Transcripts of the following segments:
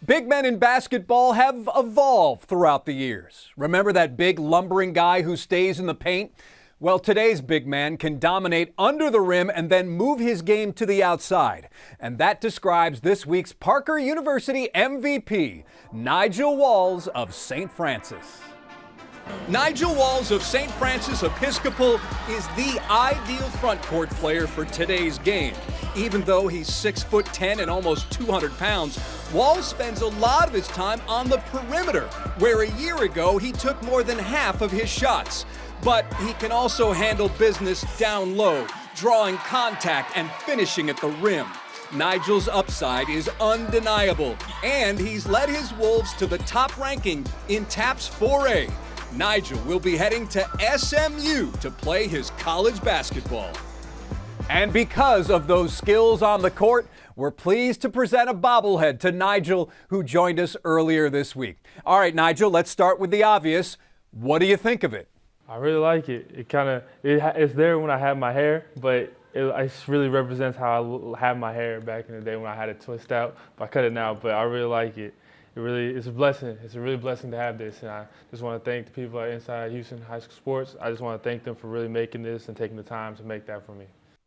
Big men in basketball have evolved throughout the years. Remember that big lumbering guy who stays in the paint? Well, today's big man can dominate under the rim and then move his game to the outside. And that describes this week's Parker University MVP, Nigel Walls of St. Francis. Nigel Walls of St. Francis Episcopal is the ideal front court player for today's game. Even though he's 6'10" and almost 200 pounds, Walls spends a lot of his time on the perimeter, where a year ago he took more than half of his shots. But he can also handle business down low, drawing contact and finishing at the rim. Nigel's upside is undeniable, and he's led his Wolves to the top ranking in TAPS 4A. Nigel will be heading to SMU to play his college basketball. And because of those skills on the court, we're pleased to present a bobblehead to Nigel, who joined us earlier this week. All right, Nigel, let's start with the obvious. What do you think of it? I really like it. It's there when I have my hair, but it really represents how I had my hair back in the day when I had it twist out. I cut it now, but I really like it. It's a blessing. It's a really blessing to have this, and I just want to thank the people at Inside Houston High School Sports. I just want to thank them for really making this and taking the time to make that for me.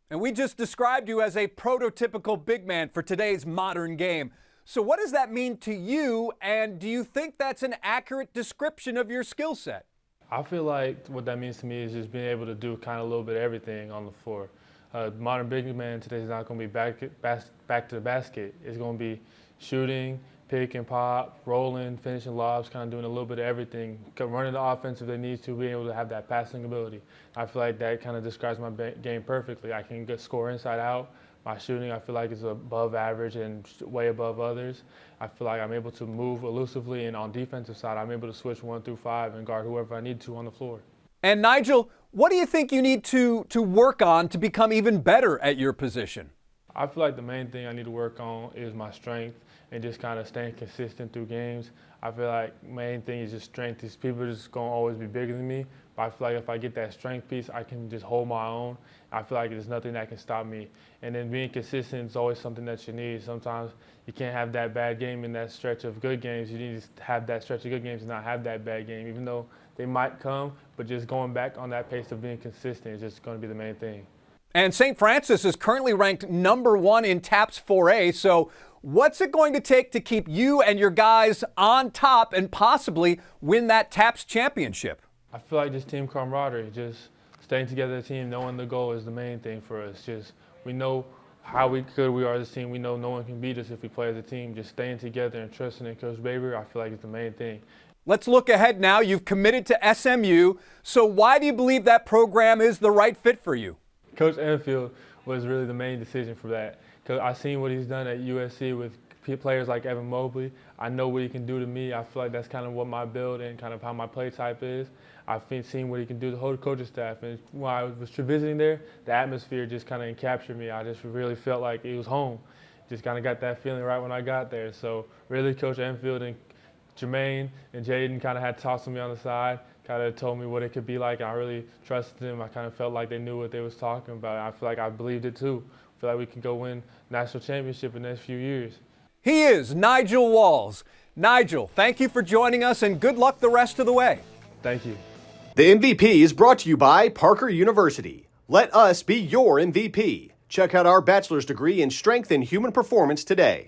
And we just described you as a prototypical big man for today's modern game. So what does that mean to you, and do you think that's an accurate description of your skill set? I feel like what that means to me is just being able to do kind of a little bit of everything on the floor. Modern big man today is not going to be back to the basket. It's going to be shooting, pick and pop, rolling, finishing lobs, kind of doing a little bit of everything, running the offense if they need to, being able to have that passing ability. I feel like that kind of describes my game perfectly. I can score inside out. My shooting, I feel like, is above average and way above others. I feel like I'm able to move elusively, and on defensive side, I'm able to switch 1 through 5 and guard whoever I need to on the floor. And Nigel, what do you think you need to work on to become even better at your position? I feel like the main thing I need to work on is my strength and just kind of staying consistent through games. I feel like the main thing is just strength. These people are just going to always be bigger than me. But I feel like if I get that strength piece, I can just hold my own. I feel like there's nothing that can stop me. And then being consistent is always something that you need. Sometimes you can't have that bad game in that stretch of good games. You need to have that stretch of good games and not have that bad game, even though they might come. But just going back on that pace of being consistent is just going to be the main thing. And St. Francis is currently ranked #1 in TAPS 4A, so what's it going to take to keep you and your guys on top and possibly win that TAPS championship? I feel like just team camaraderie, just staying together as a team, knowing the goal is the main thing for us. Just we know how good we are as a team. We know no one can beat us if we play as a team. Just staying together and trusting in Coach Baber, I feel like is the main thing. Let's look ahead now. You've committed to SMU, so why do you believe that program is the right fit for you? Coach Enfield was really the main decision for that. Because I've seen what he's done at USC with players like Evan Mobley. I know what he can do to me. I feel like that's kind of what my build and kind of how my play type is. I've seen what he can do to the whole coaching staff. And when I was visiting there, the atmosphere just kind of captured me. I just really felt like it was home. Just kind of got that feeling right when I got there. So really Coach Enfield and Jermaine and Jaden kind of had talks to me on the side, kind of told me what it could be like. I really trusted them. I kind of felt like they knew what they was talking about. I feel like I believed it too. I feel like we can go win national championship in the next few years. He is Nigel Walls. Nigel, thank you for joining us and good luck the rest of the way. Thank you. The MVP is brought to you by Parker University. Let us be your MVP. Check out our bachelor's degree in strength and human performance today.